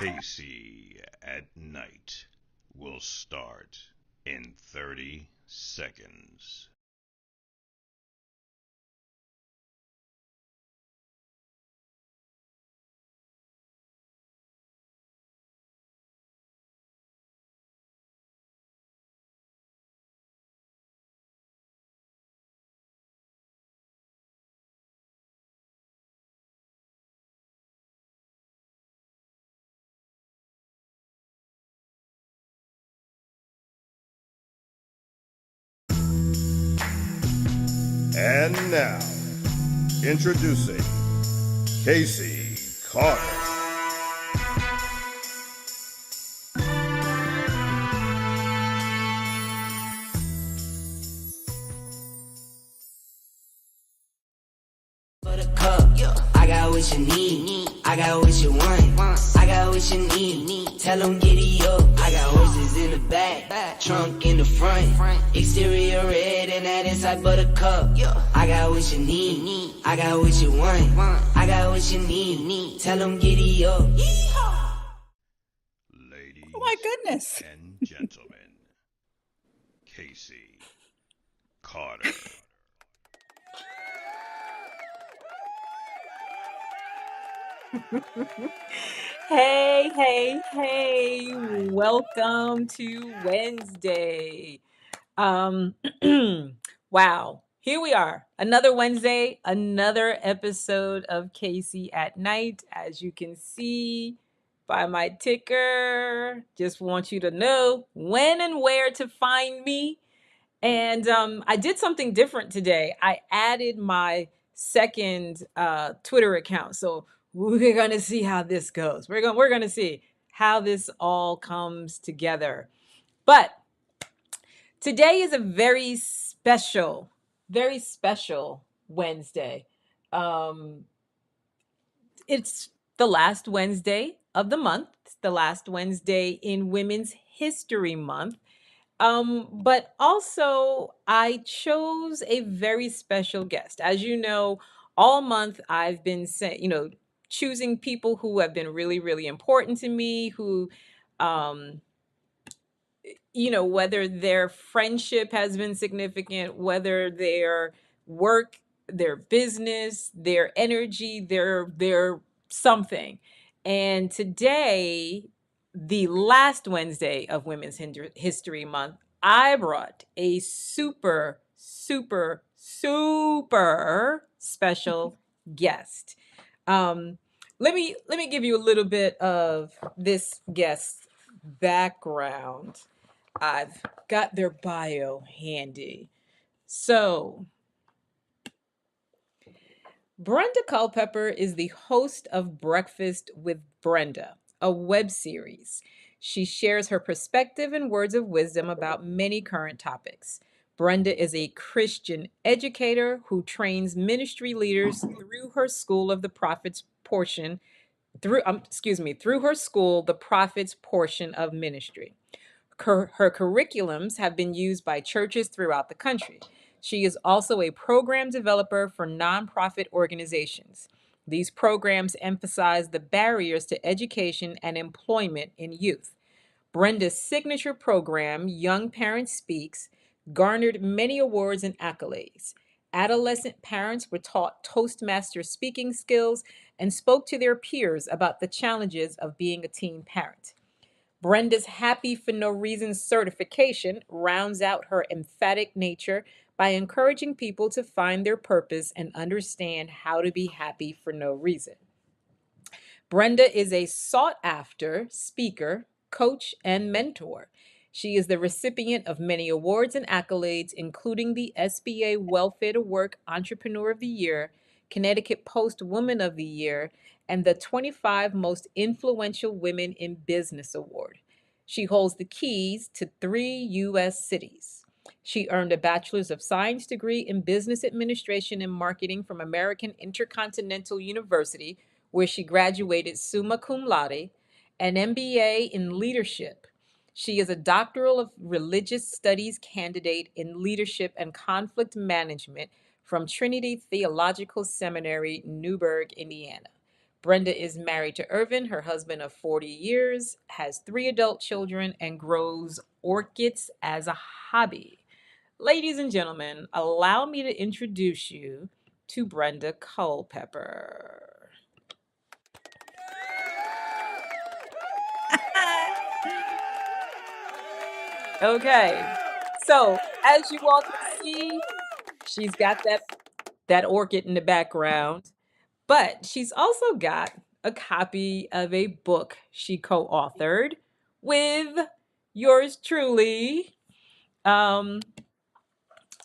Casey at Night will start in 30 seconds. And now, introducing Casey Carter. I got what you need, I got what you want, I got what you need, tell them giddy up. I got horses in the back, trunk in the front, exterior red and that inside buttercup. I got what you need, I got what you want, I got what you need, tell them giddy up. Ladies Oh my goodness. and gentlemen, Casey Carter. Hey, welcome to Wednesday. Um, wow, here we are. Another Wednesday, another episode of Casey at Night. As you can see by my ticker, just want you to know when and where to find me. And I did something different today. I added my second Twitter account. So we're gonna see how this goes. We're gonna see how this all comes together. But today is a very special Wednesday. Um, it's the last Wednesday of the month. It's the last Wednesday in Women's History Month. But also I chose a very special guest. As you know, all month I've been saying, choosing people who have been really, really important to me, who, um, whether their friendship has been significant, whether their work, their business, their energy, their something. And today, the last Wednesday of History Month, I brought a super special guest. Um, let me give you a little bit of this guest's background. I've got their bio handy. So, Brenda Culpepper is the host of Breakfast with Brenda, a web series. She shares her perspective and words of wisdom about many current topics. Brenda is a Christian educator who trains ministry leaders through her school of the prophets portion through her school, the prophets portion of ministry. Her curriculums have been used by churches throughout the country. She is also a program developer for nonprofit organizations. These programs emphasize the barriers to education and employment in youth. Brenda's signature program, Young Parents Speaks, garnered many awards and accolades. Adolescent parents were taught Toastmaster speaking skills and spoke to their peers about the challenges of being a teen parent. Brenda's Happy for No Reason certification rounds out her emphatic nature by encouraging people to find their purpose and understand how to be happy for no reason. Brenda is a sought after speaker, coach, and mentor. She is the recipient of many awards and accolades, including the SBA Welfare to Work Entrepreneur of the Year, Connecticut Post Woman of the Year, and the 25 Most Influential Women in Business Award. She holds the keys to 3 U.S. cities. She earned a Bachelor's of Science degree in Business Administration and Marketing from American Intercontinental University, where she graduated summa cum laude, an MBA in leadership. She is a doctoral of religious studies candidate in leadership and conflict management from Trinity Theological Seminary, Newburgh, Indiana. Brenda is married to Irvin, her husband of 40 years, has 3 adult children, and grows orchids as a hobby. Ladies and gentlemen, allow me to introduce you to Brenda Culpepper. Okay, so as you all can see, she's got that orchid in the background, but she's also got a copy of a book she co-authored with yours truly. Um,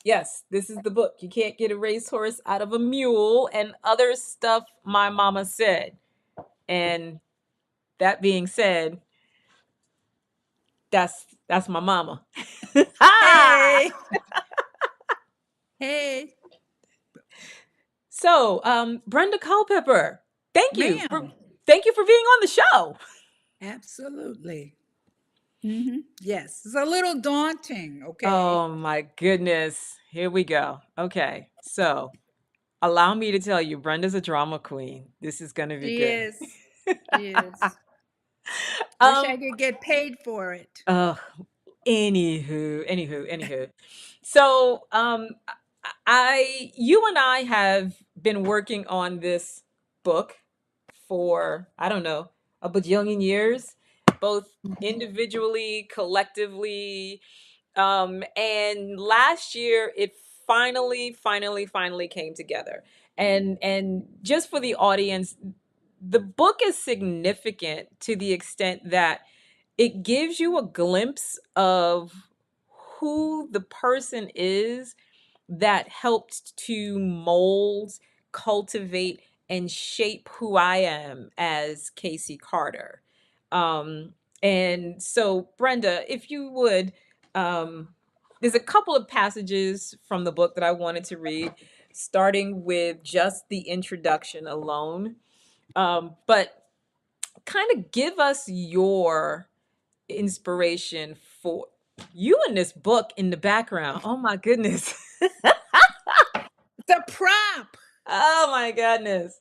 yes, this is the book. You can't get a racehorse out of a mule and other stuff my mama said. And that being said, that's my mama. Hey. Hey, So, Brenda Culpepper, thank you for ma'am. thank you for being on the show. Absolutely. Yes, it's a little daunting, okay? Oh my goodness. Here we go. Okay. So, allow me to tell you, Brenda's a drama queen. This is going to be She good. is. She is. Wish I um could get paid for it. uh anywho. So, you and I have been working on this book for, I don't know, a bajillion years, both individually, collectively. And last year it finally came together. And just for the audience, the book is significant to the extent that it gives you a glimpse of who the person is that helped to mold, cultivate, and shape who I am as Casey Carter. And so, Brenda, if you would, there's a couple of passages from the book that I wanted to read, starting with just the introduction alone. But kind of give us your inspiration for you in this book in the background. Oh my goodness. The prop. Oh my goodness.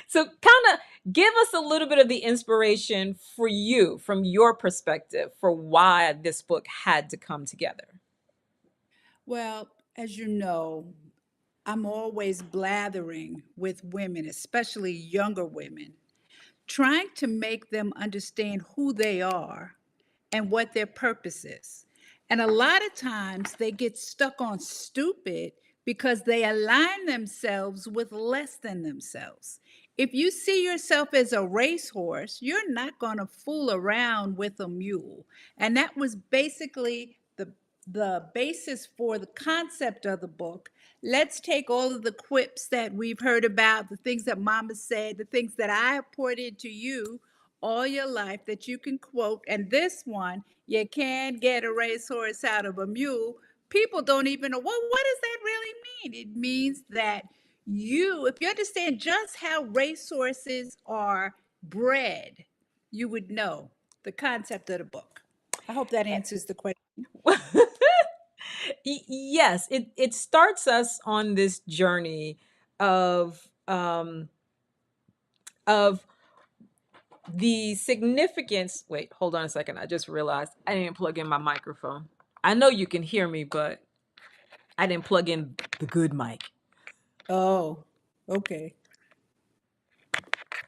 So kind of give us a little bit of the inspiration for you from your perspective for why this book had to come together. Well, as you know, I'm always blathering with women, especially younger women, trying to make them understand who they are and what their purpose is. And a lot of times they get stuck on stupid because they align themselves with less than themselves. If you see yourself as a racehorse, you're not going to fool around with a mule. And that was basically the basis for the concept of the book. Let's take all of the quips that we've heard about, the things that mama said, the things that I have poured into you all your life that you can quote. And this one, you can't get a racehorse out of a mule. People don't even know, well, what does that really mean? It means that if you understand just how racehorses are bred, you would know the concept of the book. I hope that answers the question. Yes, it starts us on this journey of the significance. Wait, hold on a second. I just realized I didn't plug in my microphone. I know you can hear me, but I didn't plug in the good mic. Oh, okay.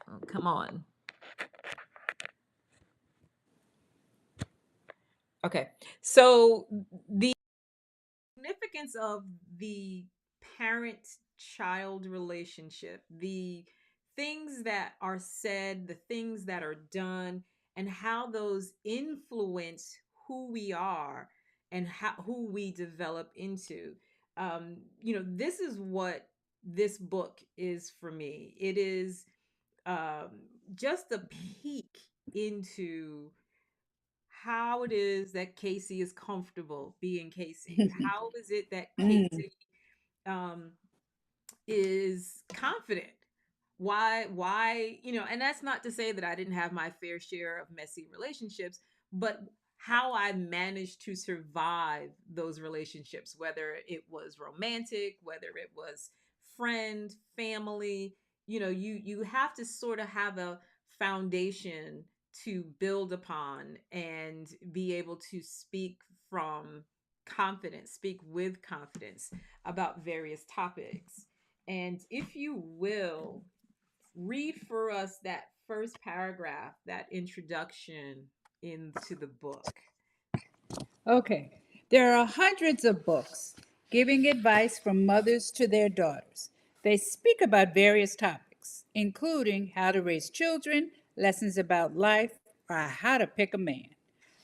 Oh, come on. Okay. So the significance of the parent-child relationship, the things that are said, the things that are done, and how those influence who we are and who we develop into. This is what this book is for me. It is just a peek into how it is that Casey is comfortable being Casey. How is it that Mm, Casey um, is confident? Why, and that's not to say that I didn't have my fair share of messy relationships, but how I managed to survive those relationships, whether it was romantic, whether it was friend, family, you have to sort of have a foundation to build upon and be able to speak from confidence, speak with confidence about various topics. And if you will, read for us that first paragraph, that introduction into the book. Okay. There are hundreds of books giving advice from mothers to their daughters. They speak about various topics, including how to raise children, lessons about life, or how to pick a man.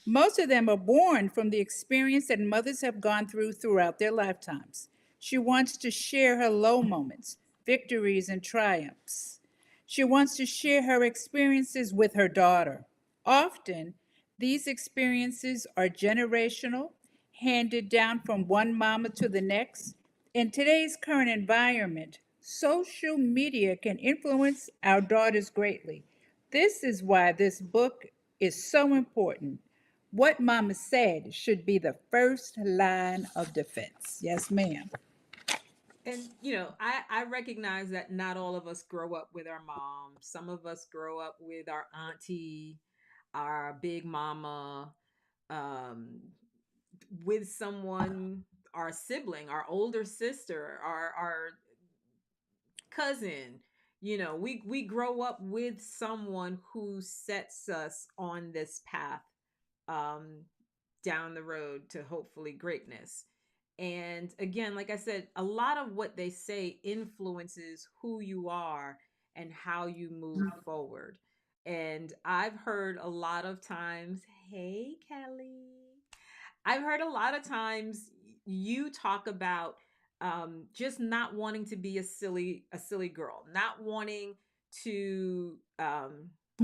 Most of them are born from the experience that mothers have gone through throughout their lifetimes. She wants to share her low moments, victories, and triumphs. She wants to share her experiences with her daughter. Often, these experiences are generational, handed down from one mama to the next. In today's current environment, social media can influence our daughters greatly. This is why this book is so important. What mama said should be the first line of defense. Yes, ma'am. And I recognize that not all of us grow up with our mom. Some of us grow up with our auntie, our big mama, um, with someone, our sibling, our older sister, our cousin. We grow up with someone who sets us on this path, um, down the road to hopefully greatness. And again, like I said, a lot of what they say influences who you are and how you move forward. And I've heard a lot of times, hey, Kelly, I've heard a lot of times you talk about, just not wanting to be a silly girl, not wanting to,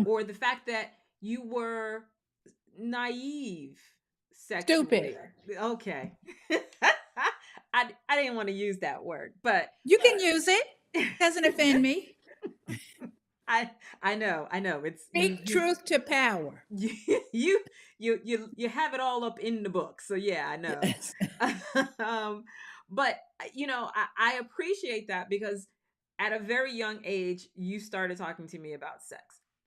or the fact that you were naive Stupid. sexually. Okay. I didn't want to use that word, but You can use it. Doesn't offend me. I I know it's Speak truth to power. you you you have it all up in the book. So yeah, I know. Yes. um but I appreciate that because at a very young age you started talking to me about sex.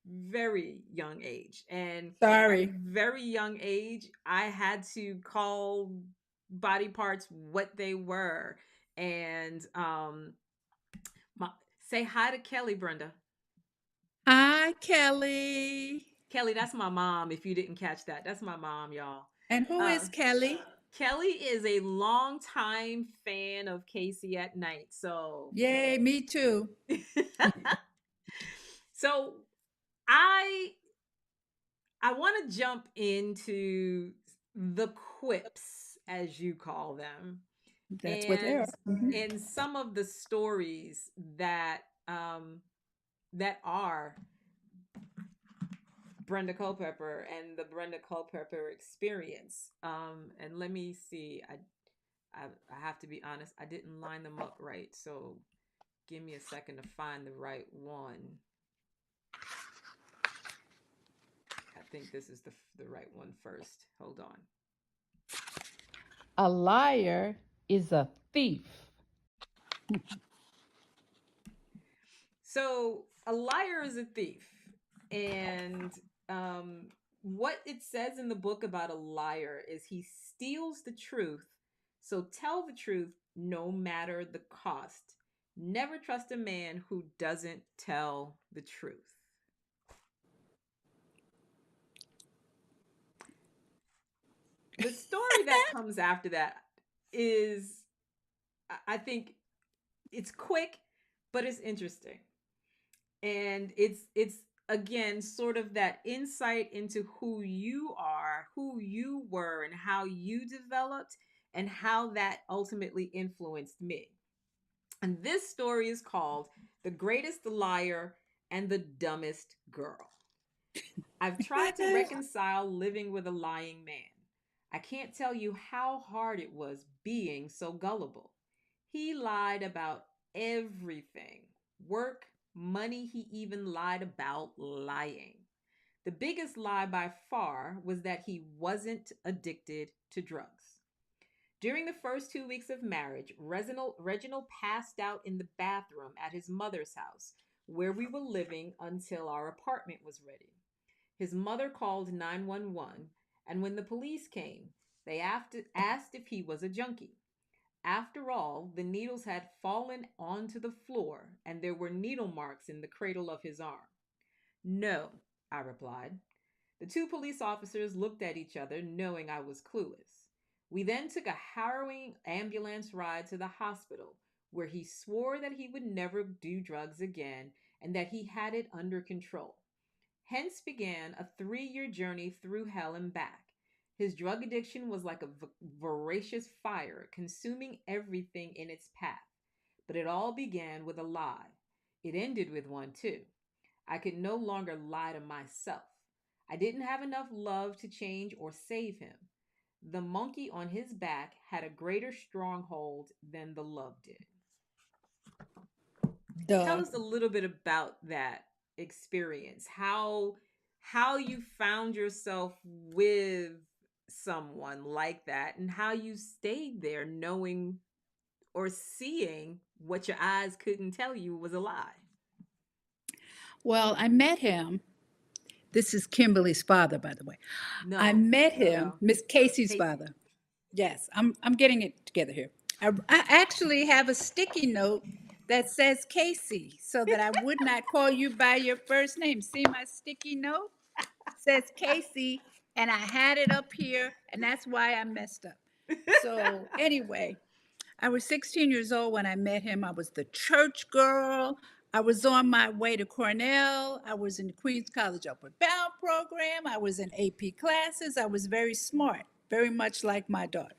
Very young age. And at a Sorry. very young age I had to call body parts what they were. And my, say hi to Kelly, Brenda. Hi, Kelly. Kelly, that's my mom. If you didn't catch that, that's my mom, y'all. And who Uh, is Kelly? Kelly is a longtime fan of Casey at Night. So, Yay, me too. so I I want to jump into the quips, as you call them, That's what they and are. Mhm. some of the stories that that are Brenda Culpepper and the Brenda Culpepper experience. And let me see. I have to be honest. I didn't line them up right, so give me a second to find the right one. I think this is the right one first. Hold on. A liar is a thief. So a liar is a thief, and what it says in the book about a liar is he steals the truth. So tell the truth no matter the cost. Never trust a man who doesn't tell the truth. The story that comes after that is, I think, it's quick, but it's interesting. And it's again sort of that insight into who you are, who you were, and how you developed, and how that ultimately influenced me. And this story is called The Greatest Liar and the Dumbest Girl. I've tried to reconcile living with a lying man. I can't tell you how hard it was being so gullible. He lied about everything: work, money, he even lied about lying. The biggest lie by far was that he wasn't addicted to drugs. During the first 2 weeks of marriage, Reginald passed out in the bathroom at his mother's house where we were living until our apartment was ready. His mother called 911, and when the police came, they asked if he was a junkie. After all, the needles had fallen onto the floor, and there were needle marks in the cradle of his arm. No, I replied. The two police officers looked at each other, knowing I was clueless. We then took a harrowing ambulance ride to the hospital, where he swore that he would never do drugs again and that he had it under control. Hence began a 3-year journey through hell and back. His drug addiction was like a voracious fire, consuming everything in its path. But it all began with a lie. It ended with one, too. I could no longer lie to myself. I didn't have enough love to change or save him. The monkey on his back had a greater stronghold than the love did. Tell Duh. us a little bit about that experience. How you found yourself with someone like that and how you stayed there knowing or seeing what your eyes couldn't tell you was a lie. Well, I met him. This is Kimberly's father, by the way. I No, met him, no. Miss Casey's Casey. father. Yes, I'm getting it together here. I actually have a sticky note that says Casey so that I would not call you by your first name. See my sticky note? Says Casey, and I had it up here, and that's why I messed up. So, anyway, I was 16 years old when I met him. I was the church girl. I was on my way to Cornell. I was in the Queens College Upward Bound program. I was in AP classes. I was very smart, very much like my daughter.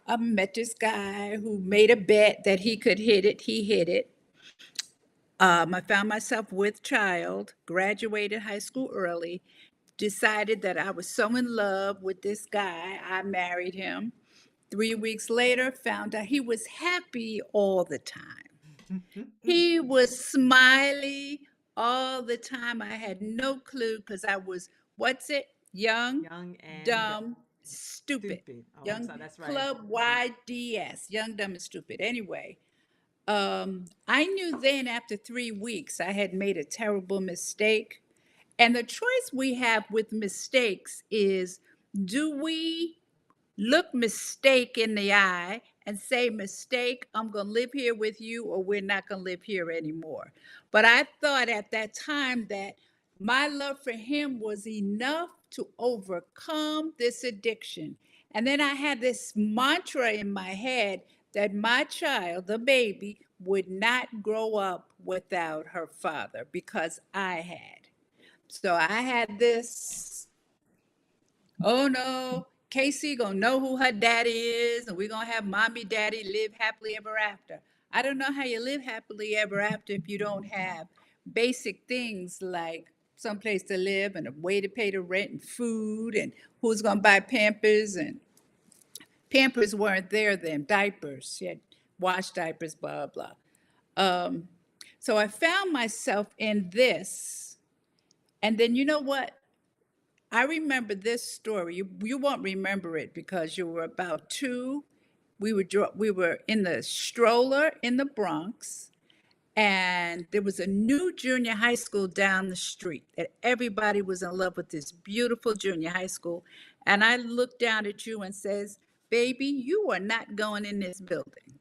I met this guy who made a bet that he could hit it. He hit it. I found myself with child, graduated high school early, decided that I was so in love with this guy, I married him. 3 weeks later, found out he was happy all the time. He was smiley all the time. I had no clue because I was, what's it? Young, Young and dumb, stupid. stupid. Oh, I'm Young sorry. That's right. Club YDS, young, dumb, and stupid. Anyway, I knew then after 3 weeks I had made a terrible mistake. And the choice we have with mistakes is, do we look mistake in the eye and say, mistake, I'm going to live here with you, or we're not going to live here anymore? But I thought at that time that my love for him was enough to overcome this addiction. And then I had this mantra in my head that my child, the baby, would not grow up without her father because I had. So I had this, oh no, Casey gonna know who her daddy is, and we're gonna have mommy, daddy live happily ever after. I don't know how you live happily ever after if you don't have basic things like someplace to live and a way to pay the rent and food and who's gonna buy Pampers, and Pampers weren't there then, diapers, you had wash diapers, blah, blah. Um, so I found myself in this, and then you know what? I remember this story. You won't remember it because you were about two. We were in the stroller in the Bronx, and there was a new junior high school down the street that everybody was in love with, this beautiful junior high school. And I looked down at you and says, "Baby, you are not going in this building."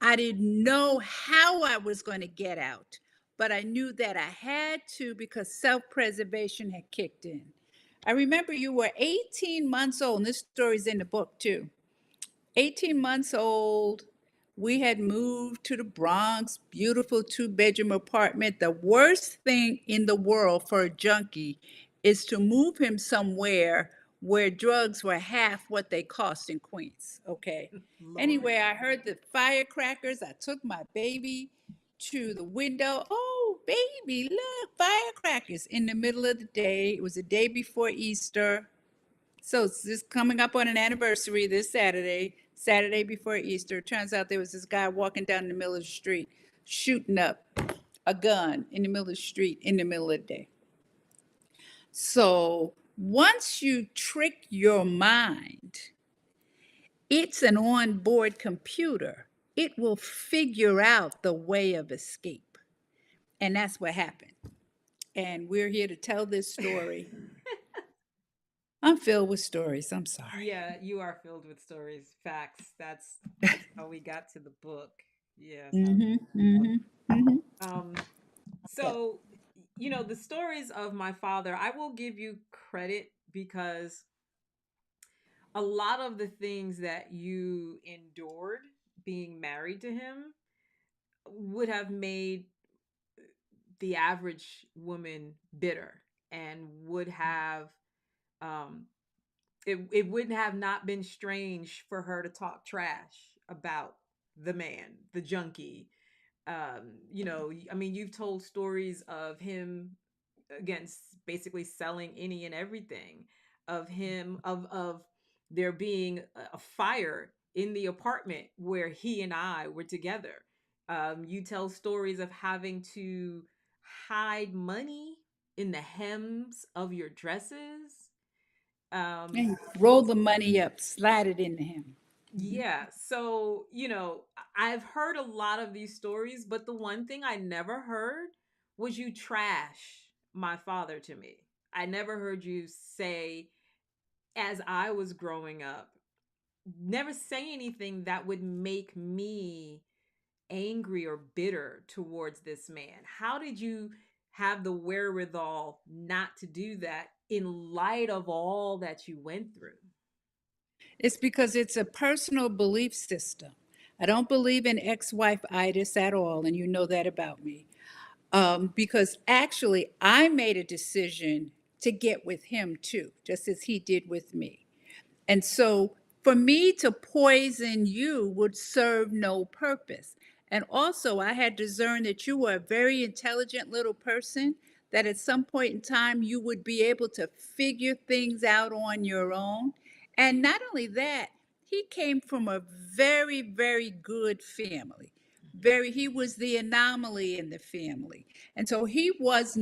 I didn't know how I was going to get out, but I knew that I had to because self-preservation had kicked in. I remember you were 18 months old, and this story's in the book too. 18 months old. We had moved to the Bronx, beautiful 2-bedroom apartment. The worst thing in the world for a junkie is to move him somewhere where drugs were half what they cost in Queens. Okay. Lord. Anyway, I heard the firecrackers. I took my baby to the window. Oh, baby, look, firecrackers in the middle of the day. It was the day before Easter. So it's just coming up on an anniversary this Saturday before Easter. Turns out there was this guy walking down the middle of the street, shooting up a gun in the middle of the street in the middle of the day. So once you trick your mind, it's an onboard computer. It will figure out the way of escape. And that's what happened. And we're here to tell this story. I'm filled with stories. I'm sorry. Yeah, you are filled with stories, facts. That's how we got to the book. Yes. Mm-hmm. Mm-hmm. Mm-hmm. Um, Yeah. so the stories of my father, I will give you credit because a lot of the things that you endured being married to him would have made the average woman bitter and would have um it wouldn't have not been strange for her to talk trash about the man, the junkie. I mean, you've told stories of him against basically selling any and everything, of him of there being a fire in the apartment where he and I were together. You tell stories of having to hide money in the hems of your dresses. um And roll the money up, slide it into him. yeah, so I've heard a lot of these stories, but the one thing I never heard was you trash my father to me. I never heard you say, as I was growing up, never say anything that would make me angry or bitter towards this man. How did you have the wherewithal not to do that in light of all that you went through? It's because it's a personal belief system. I don't believe in ex-wife itis at all, and you know that about me. Because actually, I made a decision to get with him too, just as he did with me. And so for me to poison you would serve no purpose. And also, I had discerned that you were a very intelligent little person, that at some point in time you would be able to figure things out on your own. And not only that, he came from a very, very good family. He was the anomaly in the family. And so he was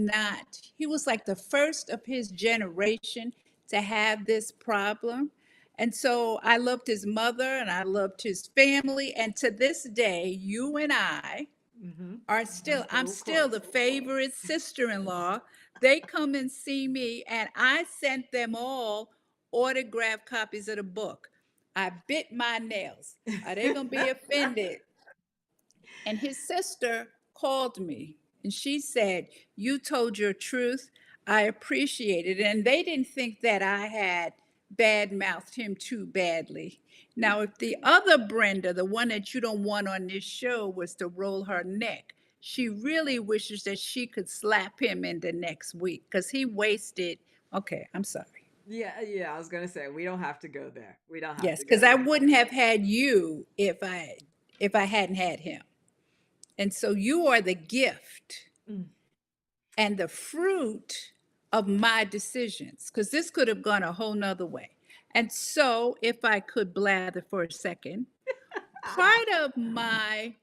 like the first of his generation to have this problem. And so I loved his mother and I loved his family. And to this day, you and I Mm-hmm. are Are I'm still still close. the favorite sister-in-law. They come and see me, and I sent them all autographed copies of the book. I bit my nails. Are they gonna be offended? And his sister called me and she said, "You told your truth. I appreciate it." And they didn't think that I had bad mouthed him too badly. Now, if the other Brenda, the one that you don't want on this show, was to roll her neck, she really wishes that she could slap him in the next week because he wasted. Okay, I'm sorry. Yeah, yeah, I was gonna say we don't have to go there. We don't have Yes, to because go I there. wouldn't have had you if I hadn't had him. And so you are the gift Mm. and the fruit of my decisions, because this could have gone a whole nother way. And so, if I could blather for a second, part of my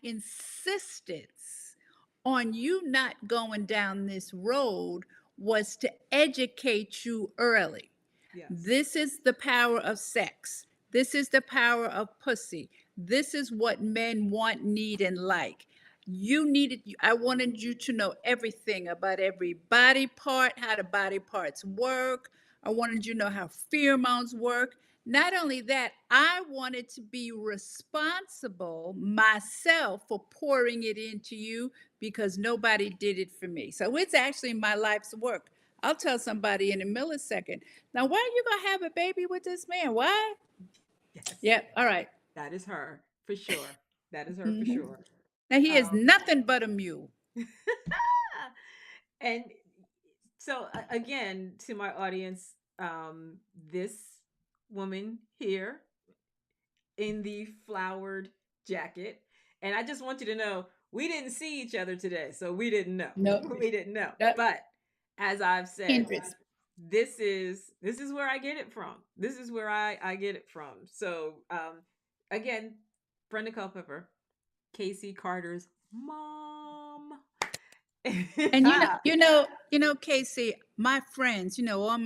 insistence on you not going down this road was to educate you early. Yes. This is the power of sex. This is the power of pussy. This is what men want, need, and like. I wanted you to know everything about every body part, how the body parts work. I wanted you to know how pheromones work. Not only that, I wanted to be responsible myself for pouring it into you because nobody did it for me. So it's actually my life's work. I'll tell somebody in a millisecond. Now, why are you gonna have a baby with this man? Why? Yes. Yep. All right. That is her for sure. That is her for Mhm. sure. Now he is Um, nothing but a mule. and so again, to my audience, this woman here in the flowered jacket, and I just want you to know we didn't see each other today, so we didn't know. No, We didn't know. no But as I've said, hindrance. this is where I get it from. This is where I get it from. So again, Brenda Culpepper, Casey Carter's mom. And Casey, my friends, all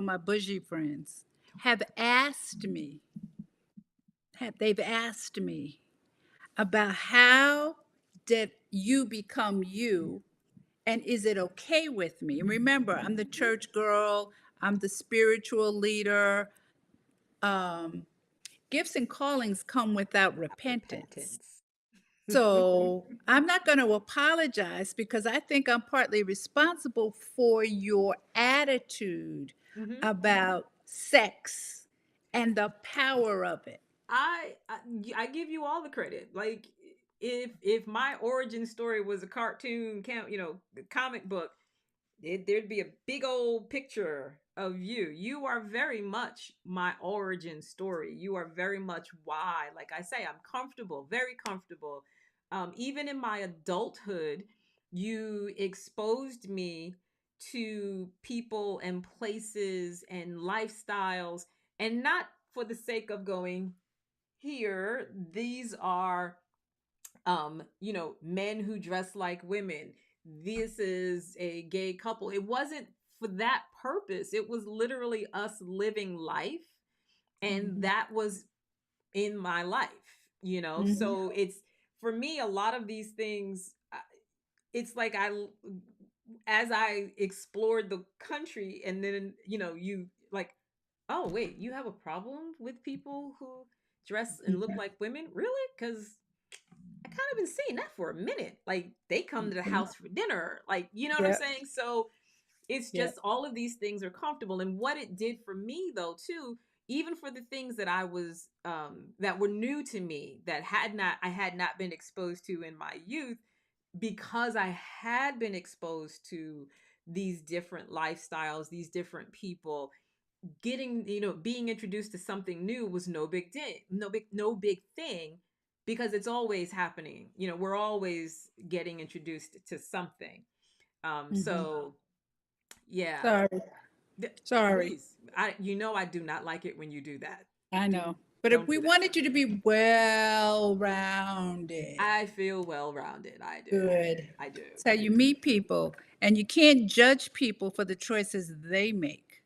my bougie friends, have asked me, they've asked me about how did you become you? And is it okay with me? And remember, I'm the church girl, I'm the spiritual leader. Um, Gifts and callings come without repentance. Repentance. So I'm not going to apologize because I think I'm partly responsible for your attitude Hmm. about sex and the power of it. I give you all the credit. Like if my origin story was a cartoon, comic book, there'd be a big old picture of you. You are very much my origin story. You are very much why, like I say, I'm comfortable, very comfortable. Even in my adulthood, you exposed me to people and places and lifestyles, and not for the sake of going, here, these are men who dress like women. This is a gay couple. It wasn't for that purpose. It was literally us living life, and Mhm, that was in my life. mhm, So it's, for me, a lot of these things, it's like as I explored the country, and then you like, oh wait, you have a problem with people who dress and look like women, really? Because I kind of been seeing that for a minute. Like, they come to the mhm. house for dinner. Like, you know what I'm Yep, saying? So it's yep. just, all of these things are comfortable. And what it did for me though, too, even for the things that I was that were new to me, that I had not been exposed to in my youth, because I had been exposed to these different lifestyles, these different people, being introduced to something new was no big deal, no big thing, because it's always happening. We're always getting introduced to something. Mhm. So yeah. Sorry, Th- sorry. please, I do not like it when you do that. I Do know. But if don't we do that. wanted you to be well rounded, I feel well rounded. I do. good. I do. So you meet people and you can't judge people for the choices they make.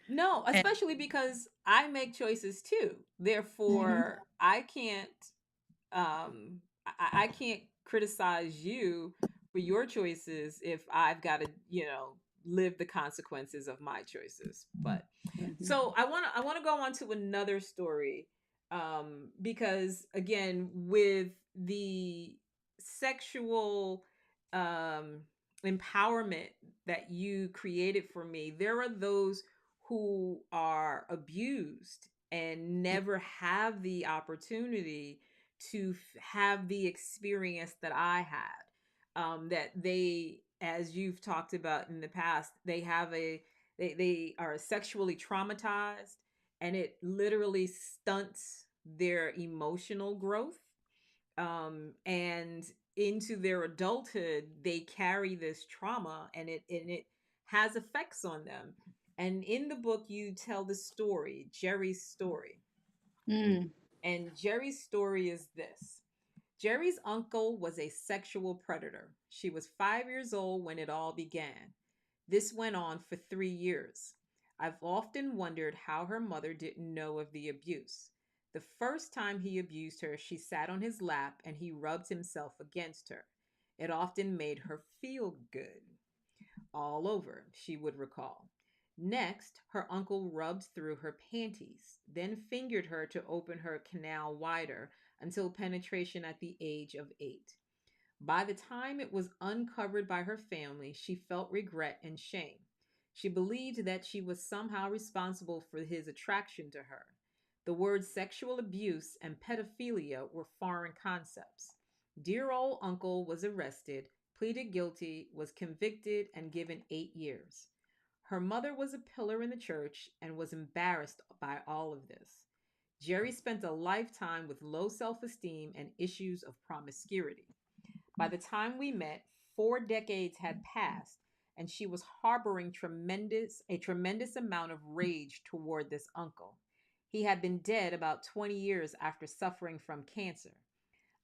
No, And especially because I make choices too. mhm, Therefore, I can't criticize you for your choices if I've got to, live the consequences of my choices. But mhm, so I want to go on to another story, because again, with the sexual um empowerment that you created for me, there are those who are abused and never have the opportunity to have the experience that I had. That they, as you've talked about in the past, they are sexually traumatized, and it literally stunts their emotional growth. And into their adulthood, they carry this trauma, and it has effects on them. And in the book, you tell the story, Jerry's story. mm, And Jerry's story is this: Jerry's uncle was a sexual predator. She was 5 years old when it all began. This went on for 3 years. I've often wondered how her mother didn't know of the abuse. The first time he abused her, she sat on his lap and he rubbed himself against her. It often made her feel good. All over, she would recall. Next, her uncle rubbed through her panties, then fingered her to open her canal wider until penetration at the age of 8. By the time it was uncovered by her family, she felt regret and shame. She believed that she was somehow responsible for his attraction to her. The words sexual abuse and pedophilia were foreign concepts. Dear old uncle was arrested, pleaded guilty, was convicted, and given 8 years. Her mother was a pillar in the church and was embarrassed by all of this. Jerry spent a lifetime with low self esteem and issues of promiscuity. By the time we met, 4 decades had passed, and she was harboring a tremendous amount of rage toward this uncle. He had been dead about 20 years after suffering from cancer.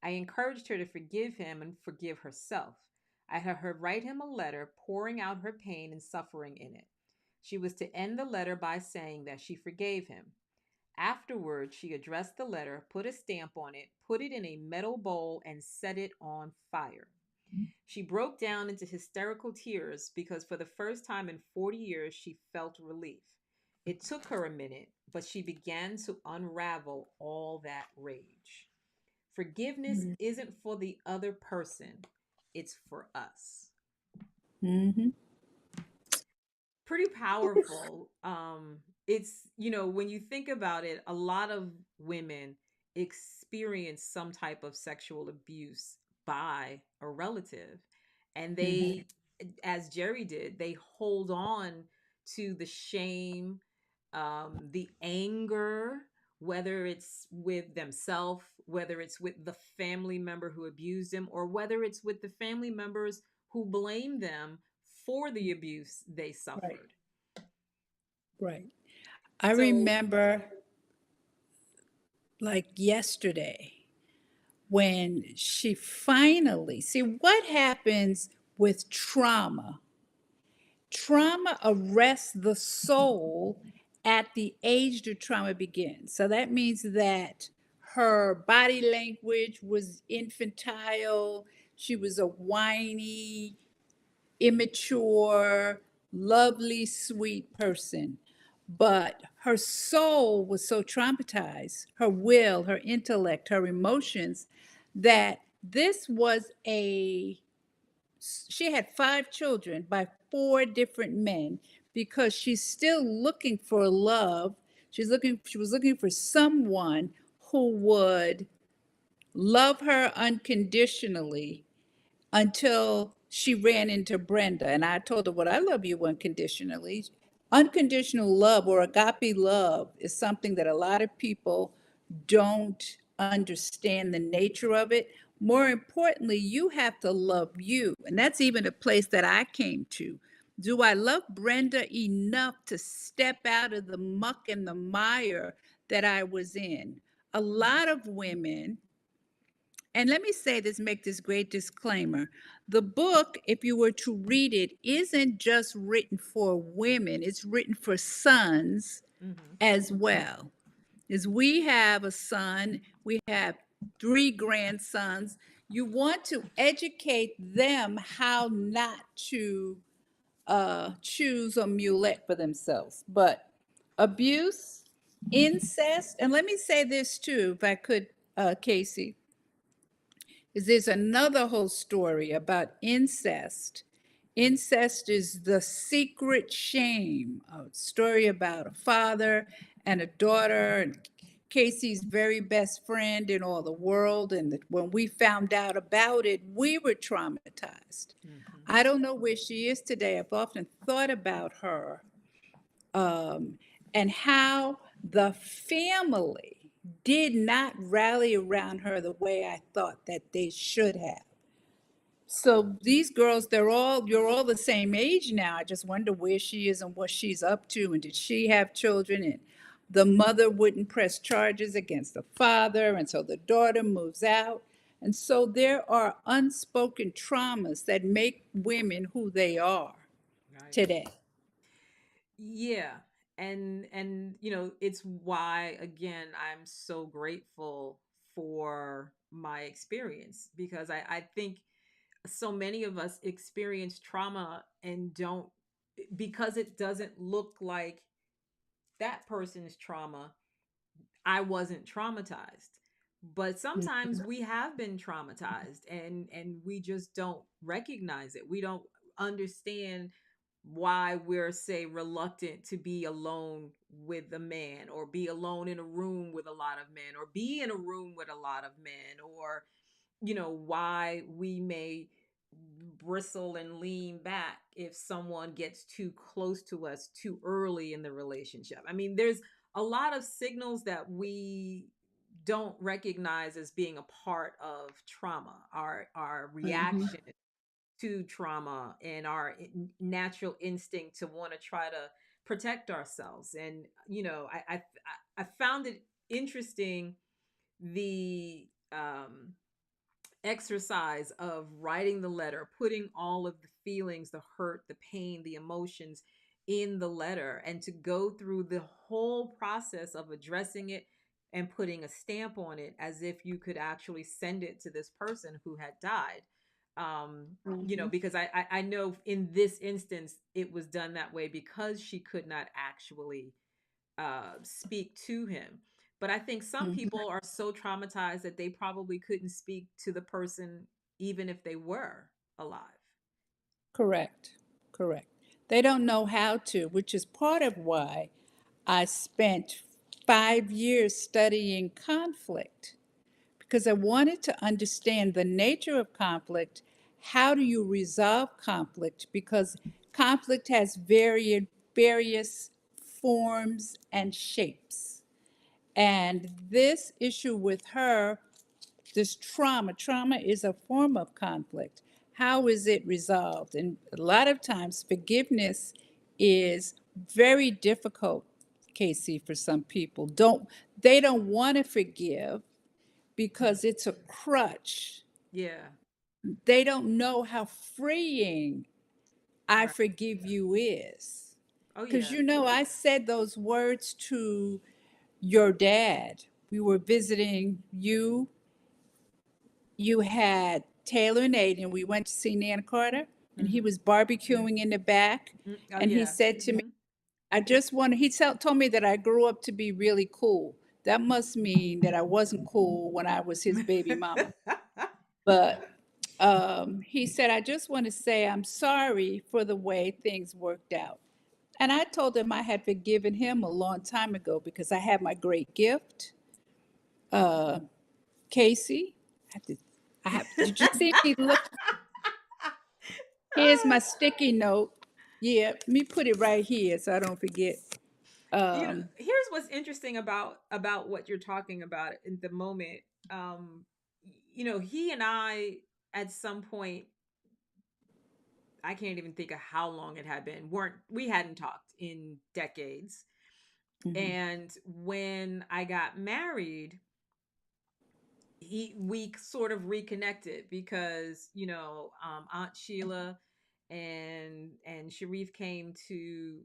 I encouraged her to forgive him and forgive herself. I had her write him a letter pouring out her pain and suffering in it. She was to end the letter by saying that she forgave him. Afterward, she addressed the letter, put a stamp on it, put it in a metal bowl, and set it on fire. She broke down into hysterical tears because for the first time in 40 years, she felt relief. It took her a minute, but she began to unravel all that rage. Forgiveness isn't for the other person, it's for us. Mm-hmm. Pretty powerful. It's, when you think about it, a lot of women experience some type of sexual abuse by a relative, and Mm-hmm. they, as Jerry did, they hold on to the shame, the anger, whether it's with themselves, whether it's with the family member who abused them, or whether it's with the family members who blame them for the abuse they Right. suffered. Right. I So, remember like yesterday when she finally, see what happens with trauma. Trauma arrests the soul at the age the trauma begins. So that means that her body language was infantile. She was a whiny, immature, lovely, sweet person. But her soul was so traumatized, her will, her intellect, her emotions, that this was a she had 5 children by 4 different men because she's still looking for love. She was looking for someone who would love her unconditionally until she ran into Brenda. And I told her, "What, I love you unconditionally." Unconditional love or agape love is something that a lot of people don't understand the nature of it. More importantly, you have to love you. And that's even a place that I came to. Do I love Brenda enough to step out of the muck and the mire that I was in? A lot of women, and let me say this, make this great disclaimer. The book, if you were to read it, isn't just written for women, it's written for sons mhm, as well. Is we have a son, we have 3 grandsons. You want to educate them how not to choose a mulette for themselves. But abuse, incest, and let me say this too, if I could, Casey, is there's another whole story about incest. Incest is the secret shame, a story about a father and a daughter, and Casey's very best friend in all the world. And that when we found out about it, we were traumatized. mhm. I don't know where she is today. I've often thought about her, um, and how the family did not rally around her the way I thought that they should have. So these girls, you're all the same age now. I just wonder where she is and what she's up to. And did she have children? And the mother wouldn't press charges against the father. And so the daughter moves out. And so there are unspoken traumas that make women who they are Right. today. Yeah. And it's why, again, I'm so grateful for my experience, because I think so many of us experience trauma and don't, because it doesn't look like that person's trauma. I wasn't traumatized. But sometimes we have been traumatized, and we just don't recognize it. We don't understand why we're, say, reluctant to be alone with a man, or be alone in a room with a lot of men, or be in a room with a lot of men, or why we may bristle and lean back if someone gets too close to us too early in the relationship. I mean, there's a lot of signals that we don't recognize as being a part of trauma, our Mhm. reaction to trauma, and our natural instinct to want to try to protect ourselves. And I found it interesting, the exercise of writing the letter, putting all of the feelings, the hurt, the pain, the emotions in the letter, and to go through the whole process of addressing it and putting a stamp on it as if you could actually send it to this person who had died. You know, Mhm. because I know in this instance it was done that way because she could not actually speak to him. But I think some Mhm. people are so traumatized that they probably couldn't speak to the person even if they were alive. Correct. Correct. They don't know how to, which is part of why I spent 5 years studying conflict because I wanted to understand the nature of conflict. How do you resolve conflict? Because conflict has various forms and shapes. And this issue with her, this trauma is a form of conflict. How is it resolved? And a lot of times, forgiveness is very difficult, Casey, for some people. They don't want to forgive because it's a crutch. Yeah. They don't know how freeing I Right. forgive you is. Oh Because yeah. I said those words to your dad. We were visiting you. You had Taylor and Aiden. We went to see Nana Carter, and he Mm-hmm. was barbecuing in the back. Oh And he yeah. said to me, Mm-hmm. I just want to, told me that I grew up to be really cool. That must mean that I wasn't cool when I was his baby mama. But he said, I just want to say I'm sorry for the way things worked out. And I told him I had forgiven him a long time ago because I had my great gift. Uh, Casey, did you see me look? Here's my sticky note. Yeah, let me put it right here so I don't forget. You know, Um, here's what's interesting about what you're talking about in the moment. Um, you know, he and I at some point, I can't even think of how long it had been. Weren't we hadn't talked in decades. mhm, And when I got married, we sort of reconnected because Aunt Sheila and Sharif came to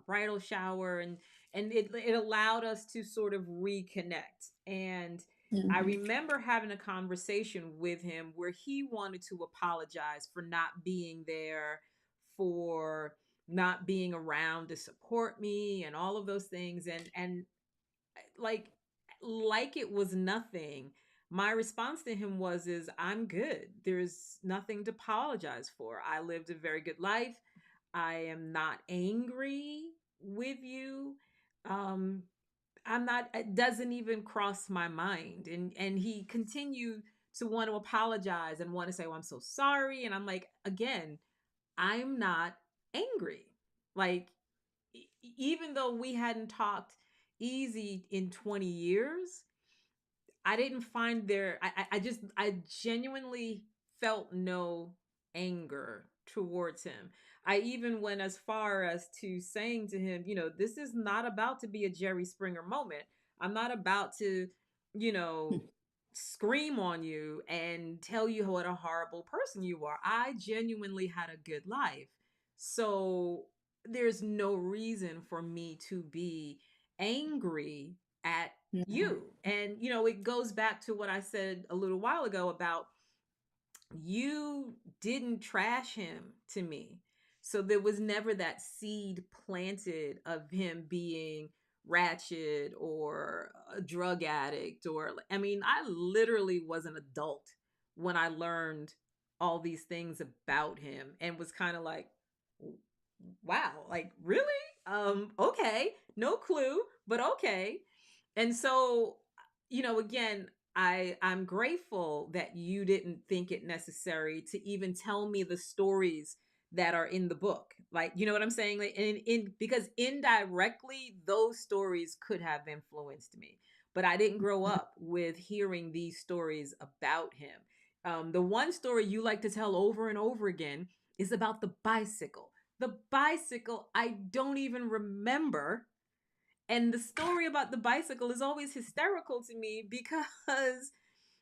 bridal shower, and it allowed us to sort of reconnect. And I mhm, remember having a conversation with him where he wanted to apologize for not being there, for not being around to support me and all of those things. And like it was nothing. My response to him was, is I'm good. There's nothing to apologize for. I lived a very good life. I am not angry with you. um I'm not, it doesn't even cross my mind. And he continued to want to apologize and want to say, oh, I'm so sorry. And I'm like, again, I'm not angry. Like, even though we hadn't talked easy in 20 years, I didn't find there, I genuinely felt no anger towards him. I even went as far as to saying to him, this is not about to be a Jerry Springer moment. I'm not about to, you know, scream on you and tell you what a horrible person you are. I genuinely had a good life. So there's no reason for me to be angry at mhm, you. And, it goes back to what I said a little while ago about you didn't trash him to me. So there was never that seed planted of him being ratchet or a drug addict. Or, I mean, I literally was an adult when I learned all these things about him and was kind of like, wow, like really? Okay, no clue, but okay. And so, again, I'm grateful that you didn't think it necessary to even tell me the stories that are in the book. Like, you know what I'm saying? Like, in because indirectly those stories could have influenced me. But I didn't grow up with hearing these stories about him. The one story you like to tell over and over again is about the bicycle. The bicycle, I don't even remember. And the story about the bicycle is always hysterical to me because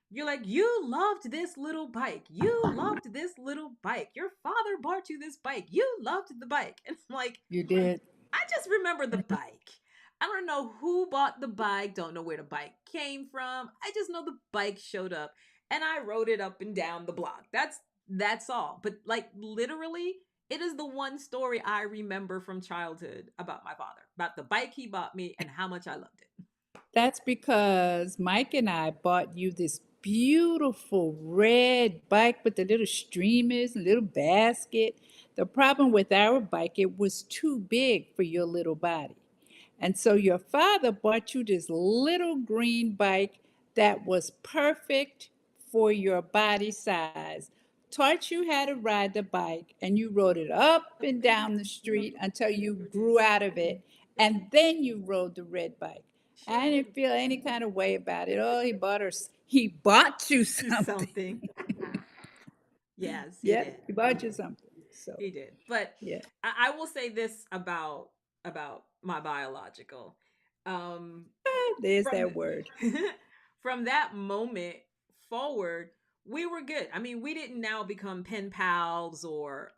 you're like, you loved this little bike. You loved this little bike. Your father bought you this bike. You loved the bike. And I'm like, you did. I just remember the bike. I don't know who bought the bike, don't know where the bike came from. I just know the bike showed up and I rode it up and down the block. That's all. But like literally, it is the one story I remember from childhood about my father, about the bike he bought me and how much I loved it. That's because Mike and I bought you this beautiful red bike with the little streamers and little basket. The problem with our bike, it was too big for your little body. And so your father bought you this little green bike that was perfect for your body size. Taught you how to ride the bike, and you rode it up and down the street until you grew out of it. And then you rode the red bike. Sure I did. didn't feel any kind of way about it. Oh, he bought you Do something. something. Yes, he Yep, did. he bought you something. So, He did. But yeah. I will say this about my biological. Um There's from that word. from that moment forward, we were good. I mean, we didn't now become pen pals or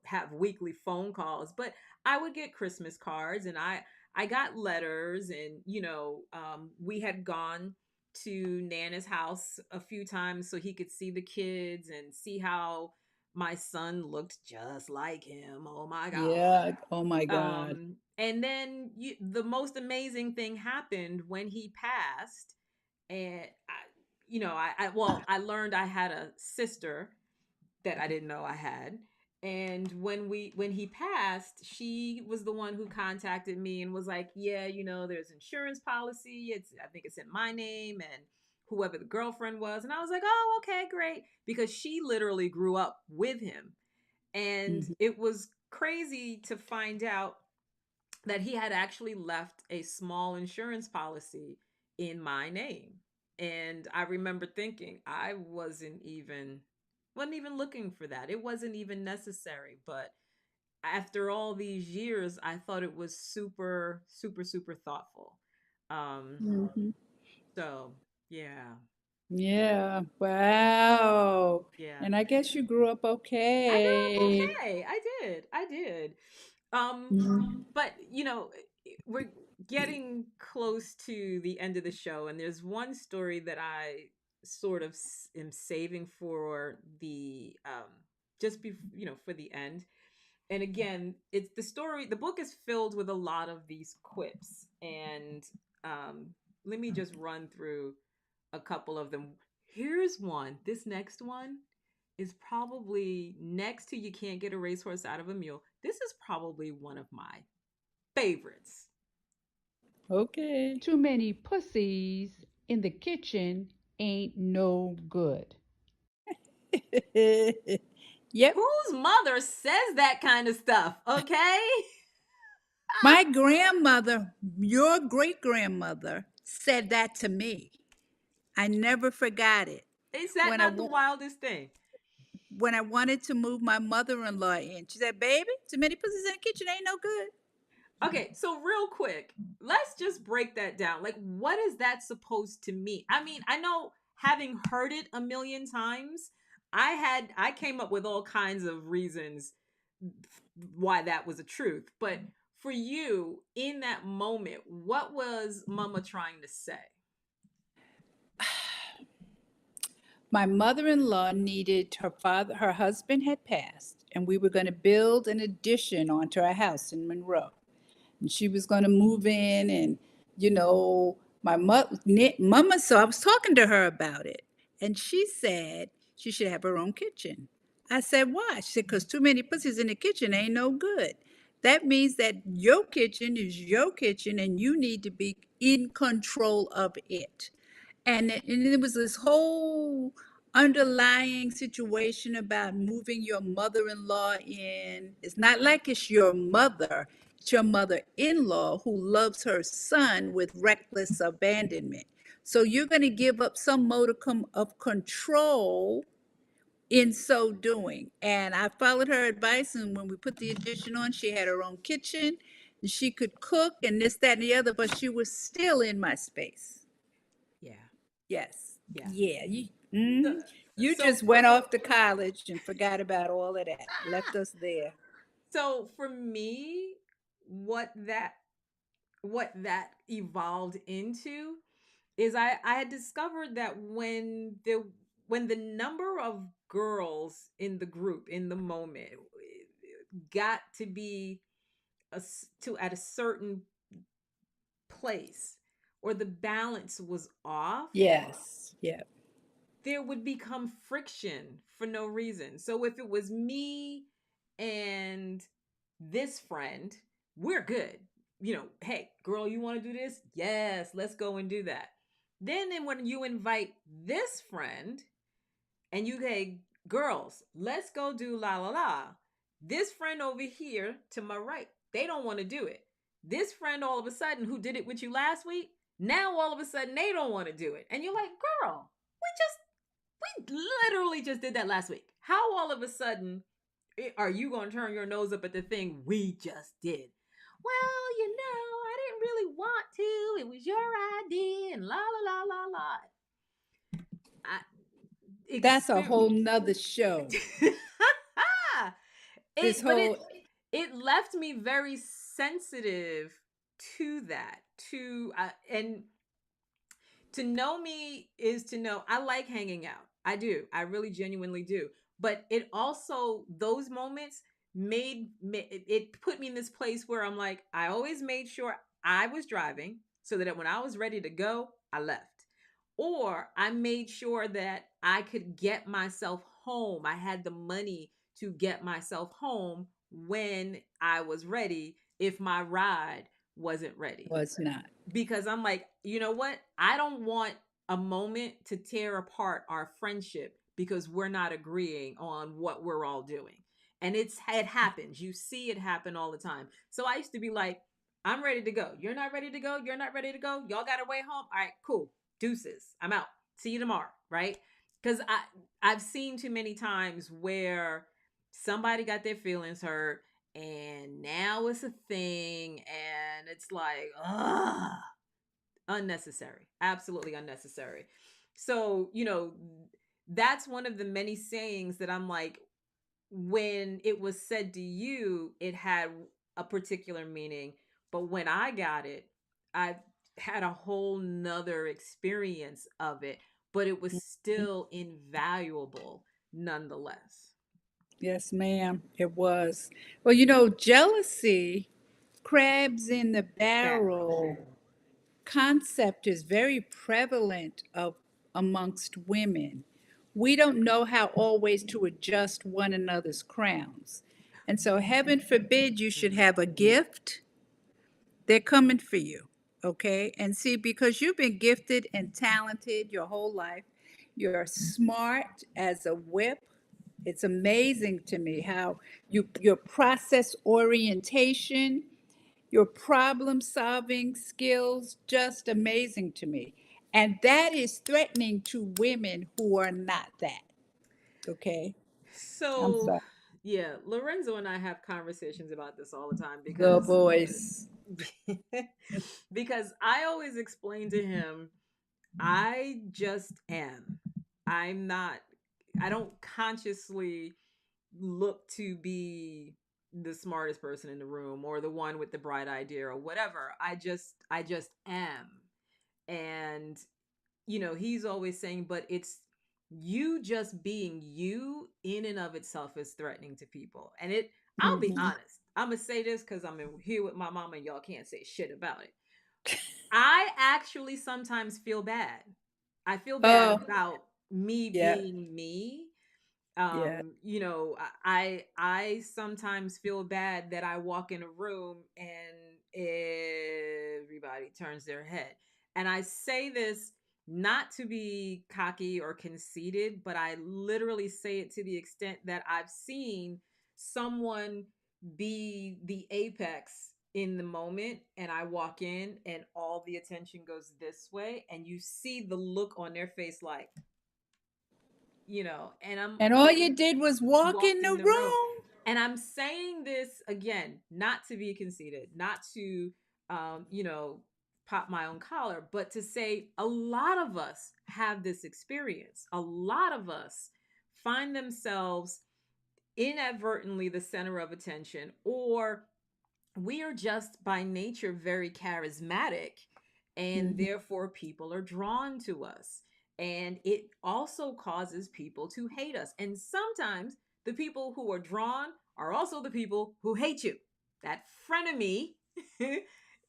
have weekly phone calls, but I would get Christmas cards, and I got letters, and we had gone to Nana's house a few times so he could see the kids and see how my son looked just like him. Oh my god. Yeah. Oh my God. And then the most amazing thing happened when he passed, and I learned I had a sister that I didn't know I had. And when he passed, she was the one who contacted me and was like, "Yeah, there's insurance policy. I think it's in my name and whoever the girlfriend was." And I was like, "Oh, okay, great," because she literally grew up with him. And Mhm. it was crazy to find out that he had actually left a small insurance policy in my name. And I remember thinking I wasn't even looking for that. It wasn't even necessary, but after all these years, I thought it was super super super thoughtful. Um Mhm. so yeah. Yeah. Wow. Yeah. And I guess you grew up I grew up okay. okay. I did. I did. Um, Mhm. but we're getting close to the end of the show, and there's one story that I sort of am saving for the just be for the end. And again, it's the story. The book is filled with a lot of these quips, and um, let me just run through a couple of them. Here's one. This next one is probably next to "You Can't Get a Racehorse Out of a Mule." This is probably one of my favorites. Okay. Too many pussies in the kitchen ain't no good. Yep. Whose mother says that kind of stuff? Okay. My grandmother, your great grandmother, said that to me. I never forgot it. Is that When I not the wa- wildest thing? when I wanted to move my mother-in-law in, she said, "Baby, too many pussies in the kitchen ain't no good." Okay, so real quick, let's just break that down. Like, what is that supposed to mean? I mean, I know, having heard it a million times, I came up with all kinds of reasons why that was a truth. But for you, in that moment, what was Mama trying to say? My mother-in-law needed her husband had passed, and we were going to build an addition onto our house in Monroe. And she was going to move in, and you know, mama, so I was talking to her about it, and she said she should have her own kitchen. I said, "Why?" She said, "Because too many pussies in the kitchen ain't no good. That means that your kitchen is your kitchen, and you need to be in control of it." And there was this whole underlying situation about moving your mother-in-law in. It's not like it's your mother, it's your mother-in-law who loves her son with reckless abandonment. So you're going to give up some modicum of control in so doing. And I followed her advice, and when we put the addition on, she had her own kitchen, and she could cook and this, that, and the other, but she was still in my space. Yeah, Yes. yeah. Yeah. So, You so just went off to college and forgot about all of that. Left us there. so for me, what that what that evolved into is I had discovered that when when the number of girls in the group in the moment got to be to at a certain place, or the balance was off, Yes. Yeah. there would become friction for no reason. So if it was me and this friend, we're good. Hey, girl, you want to do this? Yes, let's go and do that. Then when you invite this friend and you, hey, girls, let's go do la la la. This friend over here to my right, they don't want to do it. This friend, all of a sudden, who did it with you last week, now all of a sudden they don't want to do it. And you're like, girl, we literally just did that last week. How all of a sudden are you going to turn your nose up at the thing we just did? Well, I didn't really want to. It was your idea and la la la la la. That's a whole nother show. This But whole it left me very sensitive to that. And to know me is to know I like hanging out. I do. I really genuinely do. But it also, those moments it put me in this place where I'm like, I always made sure I was driving so that when I was ready to go, I left. Or I made sure that I could get myself home. I had the money to get myself home when I was ready if my ride wasn't ready. was not. Because I'm like, you know what? I don't want a moment to tear apart our friendship because we're not agreeing on what we're all doing. And it happens. You see it happen all the time. So I used to be like, I'm ready to go. You're not ready to go. You're not ready to go. Y'all got to way home. All right, cool. Deuces. I'm out. See you tomorrow. Right? Because I've seen too many times where somebody got their feelings hurt and now it's a thing and it's like, unnecessary, absolutely unnecessary. So that's one of the many sayings that I'm like, when it was said to you it had a particular meaning, but when I got it, I had a whole nother experience of it, but it was still invaluable nonetheless. Yes, ma'am. It was. Well, jealousy, crabs in the barrel concept is very prevalent amongst women. We don't know how always to adjust one another's crowns. And so, heaven forbid you should have a gift, they're coming for you. Okay. And see, because you've been gifted and talented your whole life, you're smart as a whip. It's amazing to me how your process orientation, your problem solving skills, just amazing to me. And that is threatening to women who are not that. Okay. I'm So, sorry. yeah, Lorenzo and I have conversations about this all the time Go because boys. because I always explain to him, I just am. I'm not, I don't consciously look to be the smartest person in the room or the one with the bright idea or whatever. I just am. And he's always saying, but it's you just being you in and of itself is threatening to people. And I'll be Mhm. honest. I'm gonna say this because I'm in here with my mama and y'all can't say shit about it. I actually sometimes feel bad. I feel bad Oh, about me yeah, being me. yeah. I sometimes feel bad that I walk in a room and everybody turns their head. And I say this not to be cocky or conceited, but I literally say it to the extent that I've seen someone be the apex in the moment and I walk in and all the attention goes this way and you see the look on their face like, and I'm And all you did was walk in walked the in the room. room. And I'm saying this again, not to be conceited, not to, um, you know, pop my own collar, but to say a lot of us have this experience. A lot of us find themselves inadvertently the center of attention, or we are just by nature very charismatic, and Mhm. therefore people are drawn to us. And it also causes people to hate us. And sometimes the people who are drawn are also the people who hate you. That frenemy.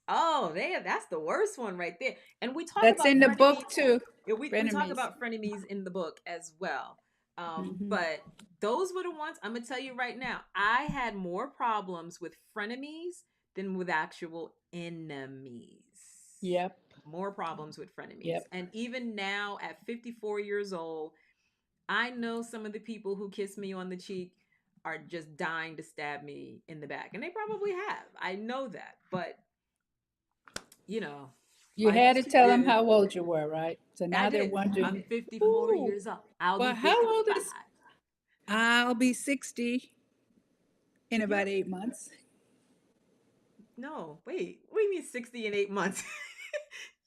Oh, that's the worst one right there. And we talk That's about in the frenemies. book too. Yeah, we talk Frenemies. about frenemies in the book as well. Hmm. But those were the ones I'm gonna tell you right now. I had more problems with frenemies than with actual enemies. Yep. More problems with frenemies. Yep. And even now at 54 years old, I know some of the people who kiss me on the cheek are just dying to stab me in the back. And they probably have. I know that. But, you know, You life had is to too tell them good. how old you were, right? So I now they're did. wondering, I'm 54 ooh, years old. I'll be well, how old 55. is I'll be 60 in You're about 8 months. no, wait. What do you mean 60 in 8 months?